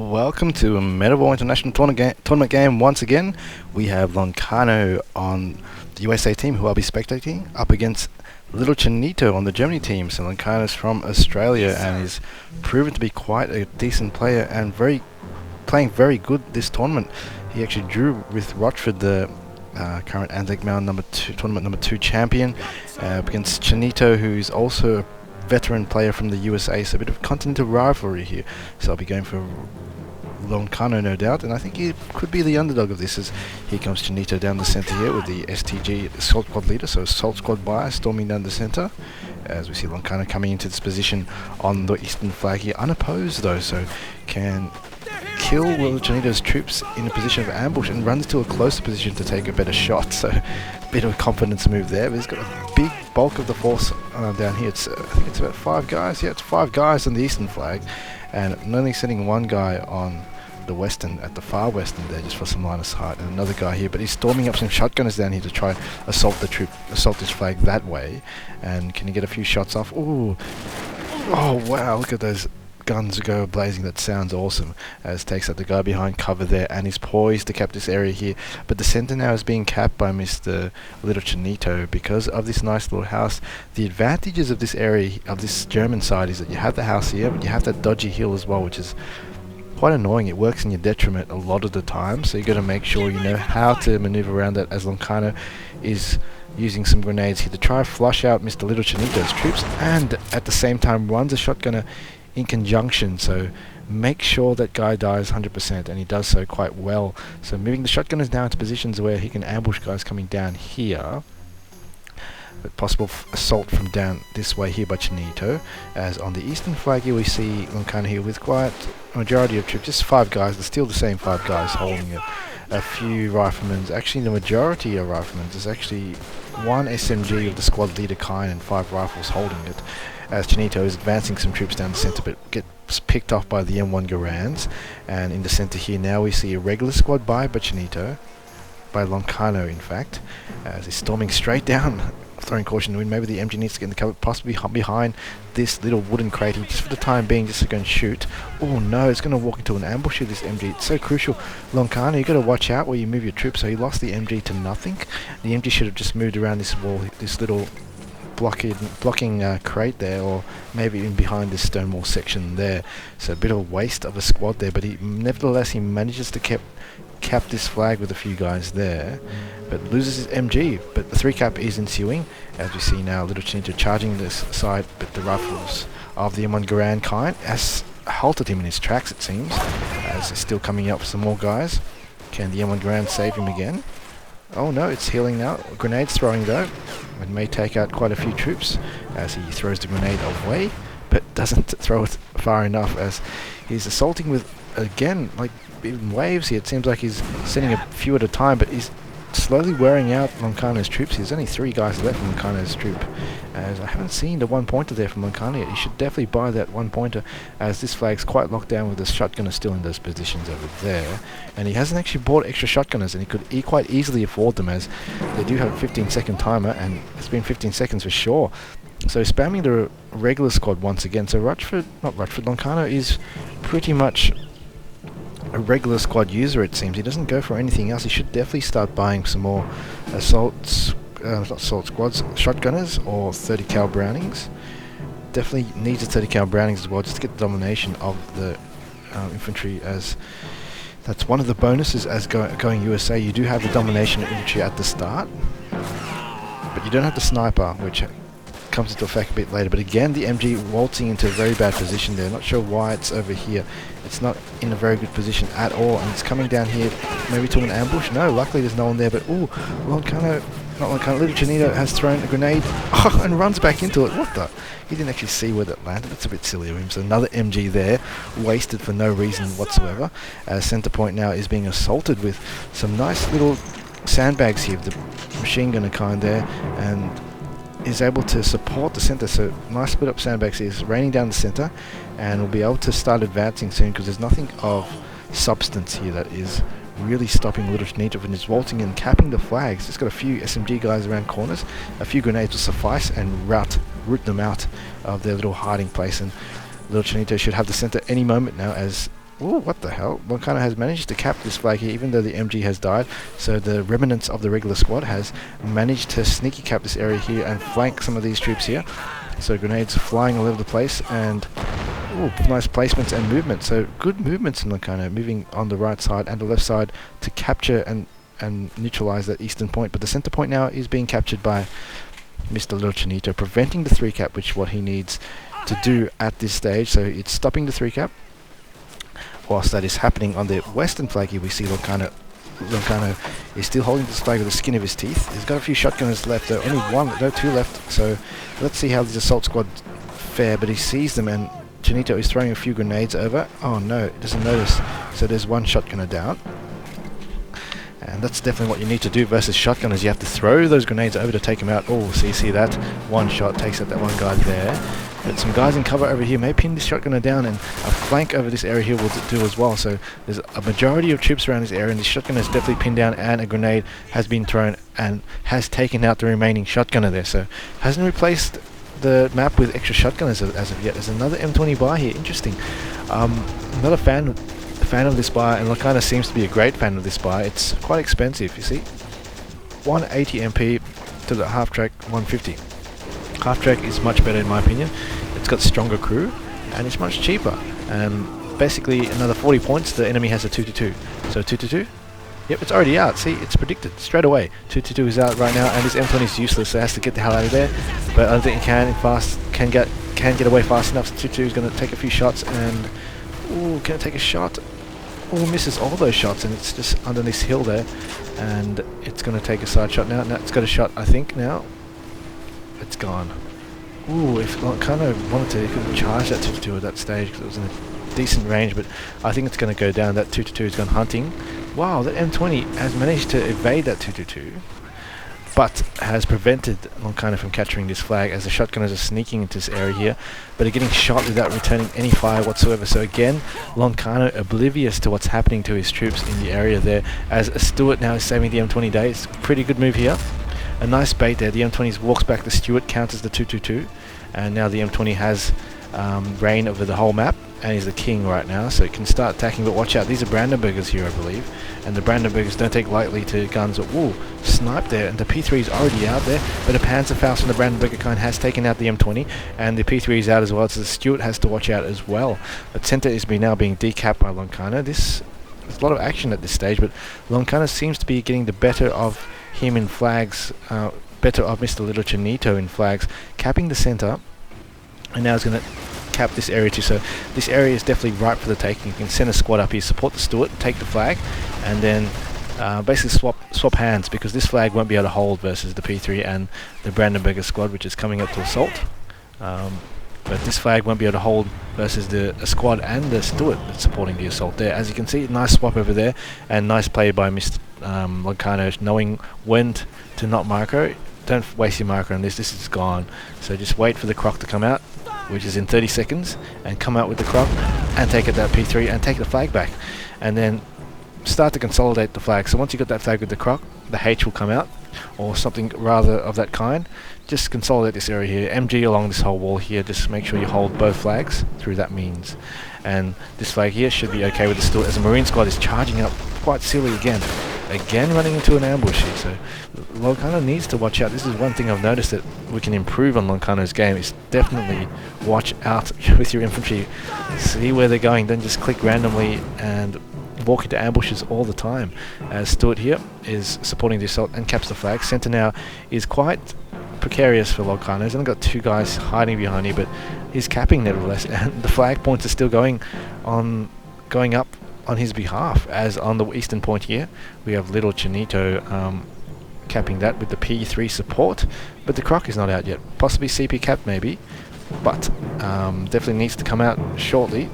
Welcome to a Medieval International tournament game once again. We have Lolcano on the USA team, who I'll be spectating, up against little Chinto on the Germany team. So Lolcano's from Australia and is proven to be quite a decent player and playing very good this tournament. He actually drew with Rochford, the current Anzac Mound tournament number 2 champion, against Chinto, who's also a veteran player from the USA, so a bit of continental rivalry here. So I'll be going for Lolcano, no doubt, and I think he could be the underdog of this, as here comes Chinto down the centre here with the STG Assault Squad leader, so Assault Squad buyer storming down the centre, as we see Lolcano coming into this position on the eastern flag here, unopposed though, so can kill Chinto's troops in a position of ambush and runs to a closer position to take a better shot. So a bit of a confidence move there, but he's got a big bulk of the force down here. I think it's about 5 guys. Yeah, it's 5 guys on the eastern flag, and only sending one guy on the western, at the far western there, just for some line of sight, and another guy here, but he's storming up some shotgunners down here to try assault this flag that way. And can he get a few shots off? Ooh, oh wow, look at those guns go blazing. That sounds awesome, as takes out the guy behind cover there and is poised to cap this area here. But the center now is being capped by Mr. Little Chinto because of this nice little house. The advantages of this area, of this German side, is that you have the house here, but you have that dodgy hill as well, which is quite annoying. It works in your detriment a lot of the time, so you got to make sure you know how to maneuver around that, as Lolcano is using some grenades here to try to flush out Mr. Little Chinto's troops, and at the same time runs a shotgunner in conjunction, so make sure that guy dies 100%, and he does so quite well. So moving the shotgunners now into positions where he can ambush guys coming down here, but possible assault from down this way here by Chinto. As on the eastern flag here we see Lolcano here with quite a majority of troops, just 5 guys, they're still the same 5 guys holding it. A few riflemen, actually the majority of riflemen, there's actually 1 SMG of the squad leader kind and 5 rifles holding it, as Chinto is advancing some troops down the centre, but gets picked off by the M1 Garands. And in the centre here now we see a regular squad by Chinto, by Lolcano in fact, as he's storming straight down, throwing caution to the wind. Maybe the MG needs to get in the cover, possibly behind this little wooden crate here, just for the time being, just to go and shoot. Oh no, it's going to walk into an ambush here, this MG. It's so crucial. Lolcano, you got to watch out where you move your troops. So he lost the MG to nothing. The MG should have just moved around this wall, this little blocking crate there, or maybe even behind this stone wall section there. So a bit of a waste of a squad there, but nevertheless he manages to cap this flag with a few guys there, but loses his MG. But the 3 cap is ensuing, as we see now Little Chinto charging this side, but the rifles of the M1 Garand kind has halted him in his tracks, it seems, as he's still coming up with some more guys. Can the M1 Garand save him again? Oh no, it's healing now. Grenades throwing though, it may take out quite a few troops as he throws the grenade away, but doesn't throw it far enough, as he's assaulting with, again, like in waves here. It seems like he's sending a few at a time, but he's slowly wearing out Lolcano's troops. There's only 3 guys left from Lolcano's troop, as I haven't seen the 1-pointer there from Lolcano yet. You should definitely buy that 1-pointer, as this flag's quite locked down with the shotgunner still in those positions over there, and he hasn't actually bought extra shotgunners, and he could quite easily afford them, as they do have a 15-second timer, and it's been 15 seconds for sure. So spamming the regular squad once again. So Lolcano is pretty much a regular squad user, it seems. He doesn't go for anything else. He should definitely start buying some more assault squads, shotgunners, or 30 cal Brownings. Definitely needs the 30 cal Brownings as well, just to get the domination of the infantry, as that's one of the bonuses as going USA. You do have the domination of infantry at the start, but you don't have the sniper, which comes into effect a bit later. But again, the MG waltzing into a very bad position there. Not sure why it's over here. It's not in a very good position at all, and it's coming down here maybe to an ambush. No, luckily there's no one there, but ooh, Little Chinto has thrown a grenade and runs back into it. What the? He didn't actually see where that landed. That's a bit silly of him. So another MG there, wasted for no reason whatsoever. Center point now is being assaulted with some nice little sandbags here, the machine gunner kind there, and is able to support the center. So nice split up sandbags here, is raining down the center, and will be able to start advancing soon, because there's nothing of substance here that is really stopping Little Chinto from just waltzing and capping the flags. Just got a few SMG guys around corners, a few grenades will suffice and root them out of their little hiding place, and Little Chinto should have the center any moment now, as Ooh, what the hell? Lolcano has managed to cap this flag here, even though the MG has died. So the remnants of the regular squad has managed to sneaky cap this area here and flank some of these troops here. So grenades flying all over the place, and ooh, nice placements and movement. So good movements in Lolcano, moving on the right side and the left side to capture and neutralize that eastern point. But the center point now is being captured by Mr. Little Chinito, preventing the 3-cap, which is what he needs to do at this stage. So it's stopping the 3-cap. Whilst that is happening on the western flag here, we see Lolcano is still holding this flag with the skin of his teeth. He's got a few shotgunners left, though, only two left. So let's see how these assault squad fare. But he sees them, and Chinito is throwing a few grenades over. Oh no, he doesn't notice. So there's one shotgunner down. And that's definitely what you need to do versus shotgunners. You have to throw those grenades over to take them out. Oh, so you see that? One shot takes out that one guy there. But some guys in cover over here may pin this shotgunner down, and a flank over this area here will do as well. So there's a majority of troops around this area, and this shotgunner is definitely pinned down, and a grenade has been thrown and has taken out the remaining shotgunner there. So hasn't replaced the map with extra shotgunners as of yet. There's another M20 buy here. Interesting. Not a fan of this buy, and Lolcano seems to be a great fan of this buy. It's quite expensive, you see. 180 MP to the half track 150. Half track is much better in my opinion. It's got stronger crew and it's much cheaper. Basically another 40 points, the enemy has a 2-2. So 2-2. Yep, it's already out. See, it's predicted straight away. 2-2 is out right now, and this M20 is useless, so it has to get the hell out of there. But I don't think it can get away fast enough. So 2-2 is going to take a few shots, and ooh, can it take a shot? Oh, misses all those shots, and it's just under this hill there, and it's going to take a side shot now. Now it's got a shot, I think. Now it's gone. Ooh, if Lolcano wanted to, he could have charged that 2-2 at that stage because it was in a decent range, but I think it's going to go down. That 2-2 has gone hunting. Wow, that M20 has managed to evade that 2-2, but has prevented Lolcano from capturing this flag, as the shotgunners are sneaking into this area here, but are getting shot without returning any fire whatsoever. So again, Lolcano oblivious to what's happening to his troops in the area there, as Stewart now is saving the M20 day. It's a pretty good move here. A nice bait there. The M20 walks back to Stewart, counters the 2-2, and now the M20 has reign over the whole map, and he's the king right now, so it can start attacking. But watch out, these are Brandenburgers here, I believe, and the Brandenburgers don't take lightly to guns. Ooh, snipe there, and the P3 is already out there, but a Panzerfaust from the Brandenburger kind has taken out the M20, and the P3 is out as well, so the Stewart has to watch out as well. But center is now being decapped by Lolcano. There's a lot of action at this stage, but Lolcano seems to be getting the better of him in flags, better of Mr. Little Chinito in flags, capping the center, and now he's going to cap this area too. So this area is definitely ripe for the taking. You can send a squad up here, support the Stewart, take the flag, and then basically swap hands, because this flag won't be able to hold versus the P3 and the Brandenburger squad, which is coming up to assault. But this flag won't be able to hold versus the squad and the Stewart that's supporting the assault there. As you can see, nice swap over there, and nice play by Mr. Lolcano, knowing when to not micro. Don't waste your micro on this. This is gone. So just wait for the croc to come out, which is in 30 seconds, and come out with the croc and take it that P3 and take the flag back, and then start to consolidate the flag. So once you got that flag with the croc, the H will come out, or something rather of that kind. Just consolidate this area here, MG along this whole wall here, just make sure you hold both flags through that means. And this flag here should be okay with the Stewart, as the Marine squad is charging up quite silly again running into an ambush here. So Lolcano needs to watch out. This is one thing I've noticed that we can improve on Lolcano's game, is definitely watch out with your infantry. See where they're going, don't just click randomly and walk into ambushes all the time. As Stewart here is supporting the assault and caps the flag. Center now is quite precarious for Lolcano. He's only got two guys hiding behind here, but he's capping nevertheless, and the flag points are still going up on his behalf. As on the eastern point here, we have Little Chinito capping that with the P3 support, but the croc is not out yet. Possibly CP cap maybe, but definitely needs to come out shortly,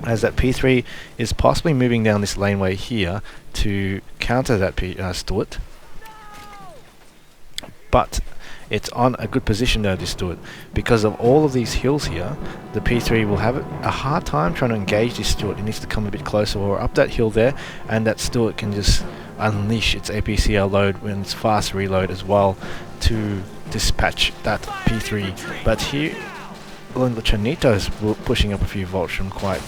as that P3 is possibly moving down this laneway here to counter that Stewart. But it's on a good position though, this Stewart, because of all of these hills here. The P3 will have a hard time trying to engage this Stewart. It needs to come a bit closer or up that hill there, and that Stewart can just unleash its APCR load when it's fast reload as well to dispatch that P3. But here Chinito is pushing up a few volts from quite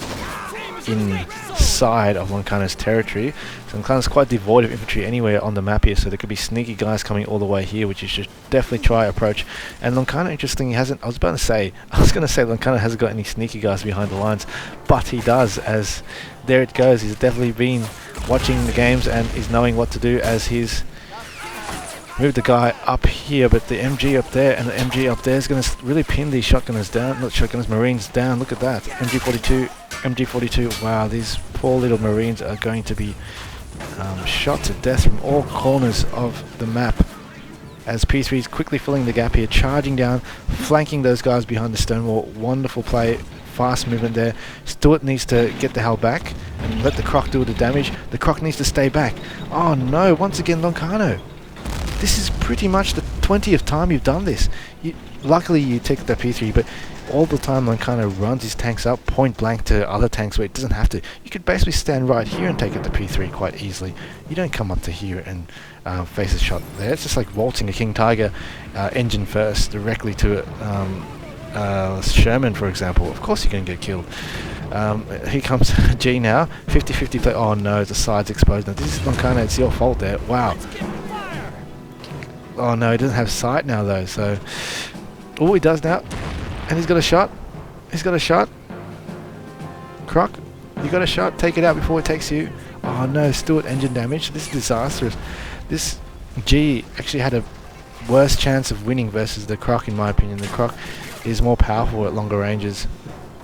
inside of Loncano's territory. So Loncano's quite devoid of infantry anywhere on the map here, so there could be sneaky guys coming all the way here, which you should definitely try approach. And Loncano, interestingly, hasn't, I was going to say Loncano hasn't got any sneaky guys behind the lines, but he does, as there it goes. He's definitely been watching the games and is knowing what to do, as he's moved the guy up here, but the MG up there and the MG up there is going to really pin these shotgunners down, not shotgunners, Marines down. Look at that, MG42, wow, these poor little Marines are going to be shot to death from all corners of the map, as P3 is quickly filling the gap here, charging down, flanking those guys behind the stone wall. Wonderful play, fast movement there. Stewart needs to get the hell back and let the Croc do the damage. The Croc needs to stay back. Oh no, once again Loncano. This is pretty much the 20th time you've done this. Luckily you take the P3, but all the time Loncano runs his tanks up point blank to other tanks where it doesn't have to. You could basically stand right here and take it to P3 quite easily. You don't come up to here and face a shot there. It's just like waltzing a King Tiger engine first directly to Sherman, for example. Of course you're going to get killed. Here comes G now. 50-50 play. Oh no, the side's exposed. Now this is Loncano, it's your fault there. Wow. Oh no, he doesn't have sight now though, so... Oh, he does now. And he's got a shot. He's got a shot. Croc, you got a shot. Take it out before it takes you. Oh no, Stewart engine damage. This is disastrous. This G actually had a worse chance of winning versus the Croc, in my opinion. The Croc is more powerful at longer ranges,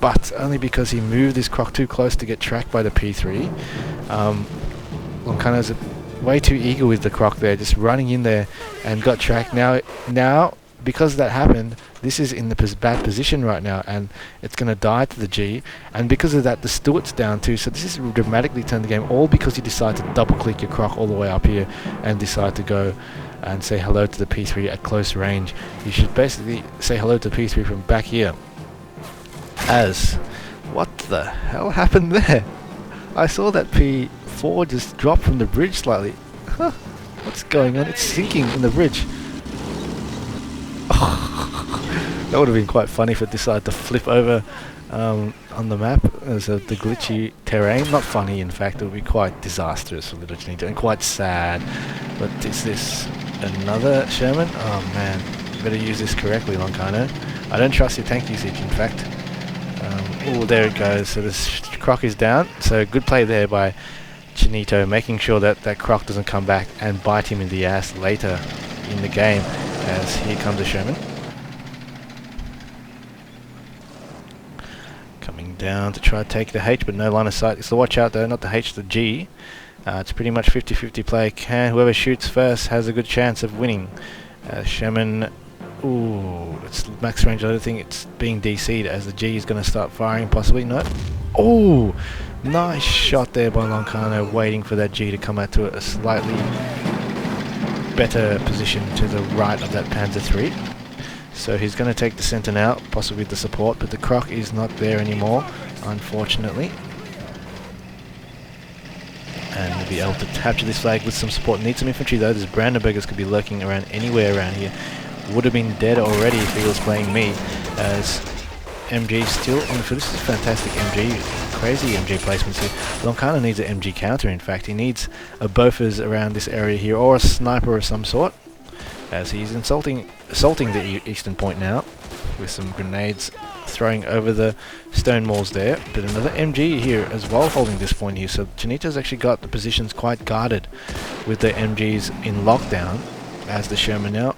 but only because he moved this Croc too close to get tracked by the P3. Loncano's way too eager with the Croc there, just running in there and got tracked. Now, because that happened, this is in the bad position right now, and it's going to die to the G. And because of that, the Stewart's down too. So this is dramatically turned the game, all because you decide to double click your Croc all the way up here and decide to go and say hello to the P3 at close range. You should basically say hello to P3 from back here. As what the hell happened there? I saw that P4 just drop from the bridge slightly. Huh, what's going on? It's sinking in the bridge. That would have been quite funny if it decided to flip over on the map as the glitchy terrain. Not funny, in fact. It would be quite disastrous for Little Chinito and quite sad. But is this another Sherman? Oh man, better use this correctly, Loncano. I don't trust your tank usage, in fact. Oh, there it goes. So this Croc is down. So good play there by Chinito, making sure that that Croc doesn't come back and bite him in the ass later in the game, as here comes a Sherman. Coming down to try to take the H, but no line of sight. So watch out though, not the H, the G. It's pretty much 50-50 play. Whoever shoots first has a good chance of winning. Sherman, ooh, it's max range. I don't think it's being DC'd, as the G is going to start firing possibly. No. Oh, nice shot there by Loncano, waiting for that G to come out to a slightly better position to the right of that Panzer III. So he's going to take the center now, possibly the support, but the Croc is not there anymore, unfortunately. And we'll be able to capture this flag with some support. Need some infantry though. There's Brandenburgers could be lurking around anywhere around here. Would have been dead already if he was playing me, as MG still on the field. This is fantastic MG, crazy MG placements here. Loncano needs an MG counter, in fact. He needs a Bofors around this area here, or a sniper of some sort, as he's assaulting the eastern point now with some grenades throwing over the stone walls there. But another MG here as well holding this point here. So Chinito's actually got the positions quite guarded with the MGs in lockdown, as the Sherman now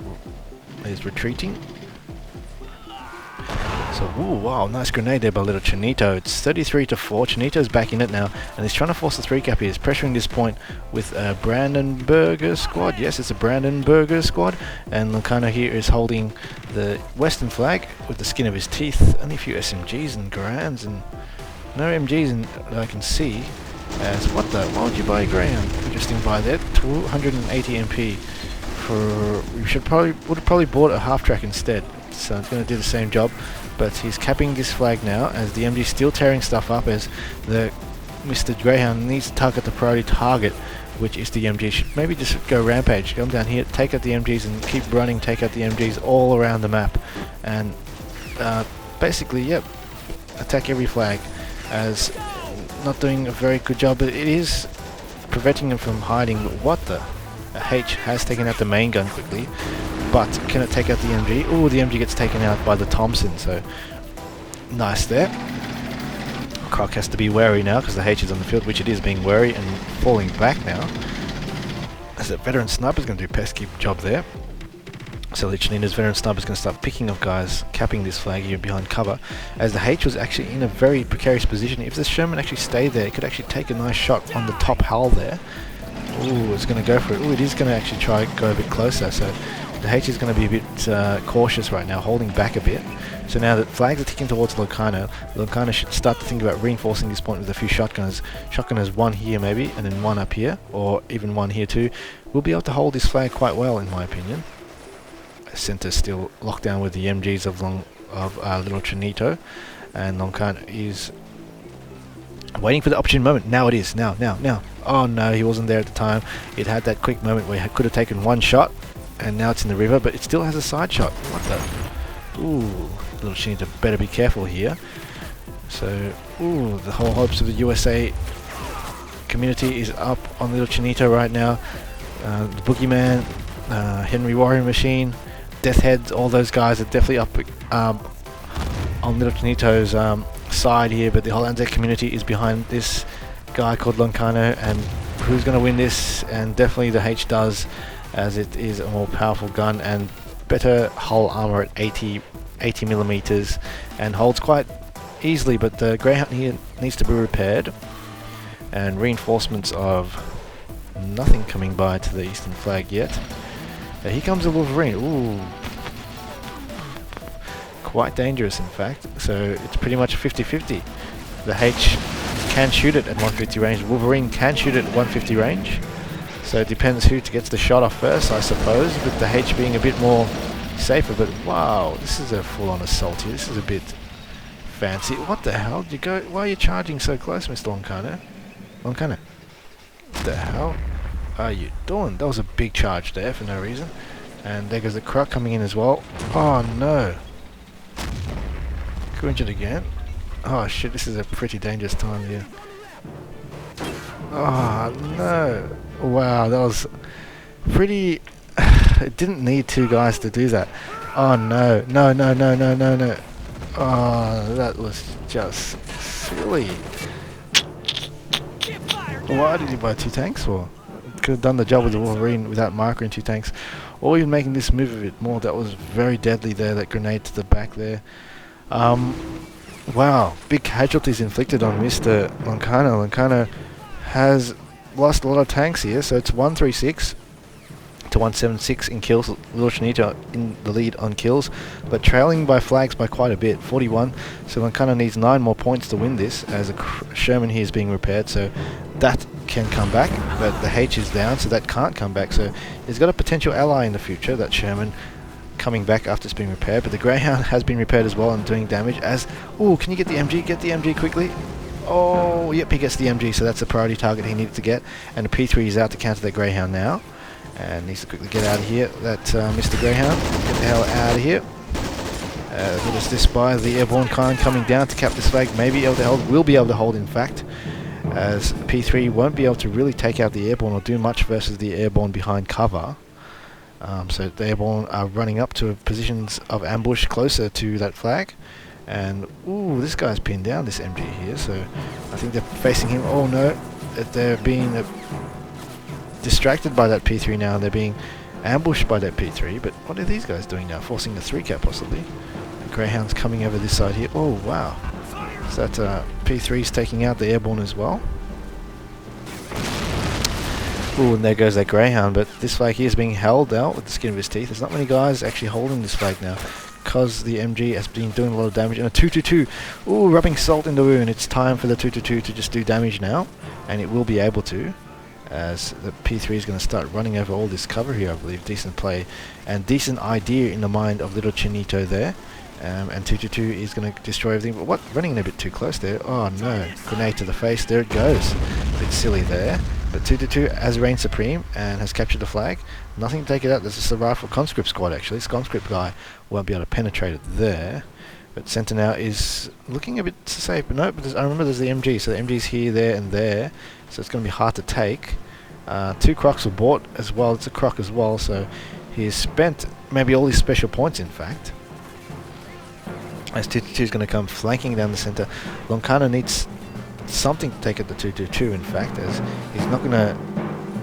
is retreating. So, ooh, wow, nice grenade there by little Chinito. It's 33-4. Chinito's back in it now, and he's trying to force the 3 cap here. He's pressuring this point with a Brandenburger squad. Yes, it's a Brandenburger squad. And Loncano here is holding the western flag with the skin of his teeth. Only a few SMGs and Garans, and no MGs that I can see. As what the? Why would you buy a Graham? Interesting buy there. 280 MP. We would have probably bought a half track instead. So it's going to do the same job. But he's capping this flag now, as the MG is still tearing stuff up, as the Mr. Greyhound needs to target the priority target, which is the MG. Should maybe just go rampage, come down here, take out the MGs and keep running, take out the MGs all around the map, and basically, yep, attack every flag, as not doing a very good job, but it is preventing him from hiding. But what the? H has taken out the main gun quickly, but can it take out the MG? Oh, the MG gets taken out by the Thompson, so nice there. Croc has to be wary now because the H is on the field, which it is being wary and falling back now. As a veteran sniper's going to do a pesky job there. So Lichnina's veteran sniper's going to start picking up guys, capping this flag here behind cover, as the H was actually in a very precarious position. If the Sherman actually stayed there, it could actually take a nice shot on the top hull there. Ooh, it's going to go for it. Ooh, it is going to actually try go a bit closer, so the H is going to be a bit cautious right now, holding back a bit. So now that flags are ticking towards lolcano, lolcano should start to think about reinforcing this point with a few shotgunners. Shotgunners, one here maybe, and then one up here, or even one here too. We'll be able to hold this flag quite well, in my opinion. Center still locked down with the MGs of Little Chinito, and lolcano is waiting for the opportune moment. Now it is. Now. Oh no, he wasn't there at the time. It had that quick moment where he could have taken one shot, and now it's in the river, but it still has a side shot. What the? Ooh, Little Chinito better be careful here. So, ooh, the whole hopes of the USA community is up on Little Chinito right now. The Boogeyman, Henry Warrior Machine, Death Heads, all those guys are definitely up on Little Chinito's side here, but the whole Anzac community is behind this guy called lolcano, and who's going to win this? And definitely the H does, as it is a more powerful gun and better hull armor at 80 millimeters, and holds quite easily, but the Greyhound here needs to be repaired, and reinforcements of nothing coming by to the eastern flag yet. Here comes the Wolverine. Ooh, quite dangerous in fact, so it's pretty much 50-50. The H can shoot it at 150 range, Wolverine can shoot it at 150 range, so it depends who gets the shot off first, I suppose, with the H being a bit more safer. But wow, this is a full-on assault here. This is a bit fancy. What the hell? Did you go? Why are you charging so close, Mr. lolcano? Lolcano, what the hell are you doing? That was a big charge there for no reason. And there goes the Croc coming in as well. Oh no. Injured again. Oh shit, this is a pretty dangerous time here. Oh no. Wow, that was pretty... It didn't need two guys to do that. Oh no. No. Oh, that was just silly. Why did you buy two tanks for? Could have done the job with the Wolverine without marker and two tanks. Or even making this move a bit more. That was very deadly there, that grenade to the back there. Wow, big casualties inflicted on Mr. lolcano. lolcano has lost a lot of tanks here, so it's 136 to 176 in kills. Little Chinito in the lead on kills, but trailing by flags by quite a bit, 41. So lolcano needs 9 more points to win this, as a Sherman here is being repaired, so that can come back, but the H is down, so that can't come back. So he's got a potential ally in the future, that Sherman, coming back after it's been repaired, but the Greyhound has been repaired as well and doing damage as... Oh, can you get the MG? Get the MG quickly. Oh, yep, he gets the MG, so that's the priority target he needed to get. And the P3 is out to counter that Greyhound now. And needs to quickly get out of here, that Mr. Greyhound. Get the hell out of here. What is this by? The airborne kind coming down to cap this flag. Maybe able to hold, will be able to hold in fact, as P3 won't be able to really take out the airborne or do much versus the airborne behind cover. So the airborne are running up to positions of ambush closer to that flag, and ooh, this guy's pinned down, this MG here, so I think they're facing him. Oh no, they're being distracted by that P3 now, they're being ambushed by that P3, but what are these guys doing now? Forcing the 3-cap possibly. The Greyhound's coming over this side here. Oh wow, so that P3's taking out the airborne as well. Ooh, and there goes that Greyhound, but this flag here is being held out with the skin of his teeth. There's not many guys actually holding this flag now, because the MG has been doing a lot of damage. And a 222, ooh, rubbing salt in the wound. It's time for the 222 to just do damage now, and it will be able to, as the P3 is going to start running over all this cover here, I believe. Decent play, and decent idea in the mind of Little Chinito there. And 222 is going to destroy everything, but what? Running in a bit too close there. Oh no, grenade to the face, there it goes. A bit silly there. But 222 has reigned supreme and has captured the flag. Nothing to take it out. There's just a rifle conscript squad actually. This conscript guy won't be able to penetrate it there. But centre now is looking a bit safe. But no, but I remember there's the MG. So the MG's here, there, and there. So it's going to be hard to take. 2 crocs were bought as well. It's a croc as well. So he's spent maybe all his special points, in fact. As 222 is going to come flanking down the centre. lolcano needs something to take at the 222, in fact, as he's not going to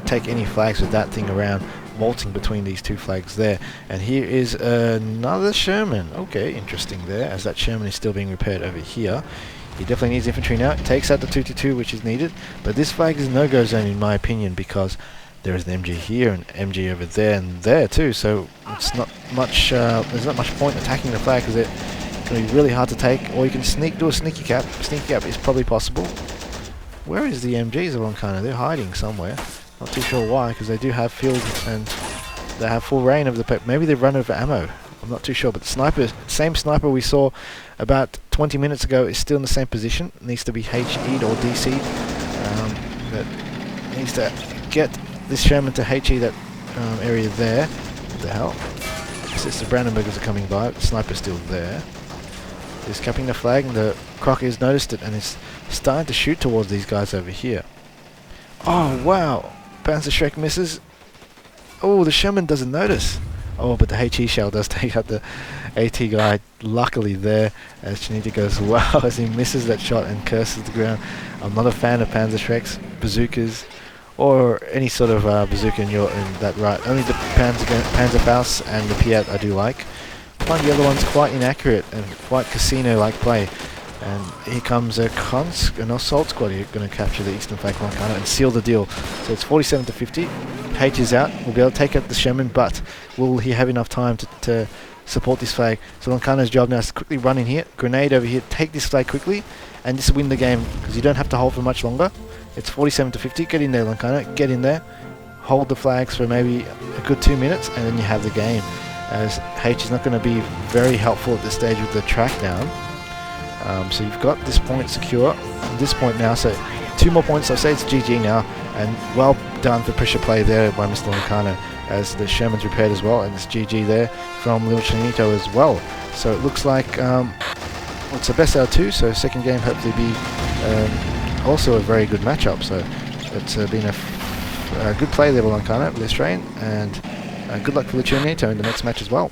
take any flags with that thing around, waltzing between these 2 flags there. And here is another Sherman. Okay, interesting there, as that Sherman is still being repaired over here. He definitely needs infantry now. It takes out the 222, which is needed, but this flag is no-go zone in my opinion, because there is an MG here and MG over there and there too, so it's not much, there's not much point attacking the flag, because it's going to be really hard to take. Or you can do a sneaky cap. Sneaky cap is probably possible. Where is the MGs along kind of? They're hiding somewhere. Not too sure why, because they do have field and they have full reign of the pep. Maybe they've run over ammo. I'm not too sure, but the sniper, same sniper we saw about 20 minutes ago, is still in the same position. Needs to be HE'd or DC'd. But needs to get this Sherman to HE that area there. What the hell? It's the Brandenburgers are coming by. The sniper's still there. He's capping the flag, and the croc has noticed it and is starting to shoot towards these guys over here. Oh wow! Panzerschreck misses. Oh, the Sherman doesn't notice. Oh, but the HE shell does take out the AT guy, luckily there, as chinto goes wow as he misses that shot and curses the ground. I'm not a fan of Panzerschrecks, bazookas, or any sort of bazooka in that right. Only the Panzerfaust and the Piat I do like. I find the other one's quite inaccurate and quite casino-like play. And here comes an assault squad here, going to capture the eastern flank lolcano and seal the deal. So it's 47 to 50. H is out. We'll be able to take out the Sherman, but will he have enough time to support this flag? So lolcano's job now is to quickly run in here, grenade over here, take this flag quickly, and just win the game, because you don't have to hold for much longer. It's 47 to 50. Get in there, lolcano. Get in there. Hold the flags for maybe a good 2 minutes, and then you have the game. As H is not going to be very helpful at this stage with the track down. So you've got this point secure at this point now, so 2 more points. I'll say it's GG now, and well done for pressure play there by Mr. lolcano, as the Sherman's repaired as well, and it's GG there from little chinto as well. So it looks like it's a best out of 2, so second game hopefully be also a very good matchup. So it's been a good play there by lolcano with Australian, and good luck for little chinto in the next match as well.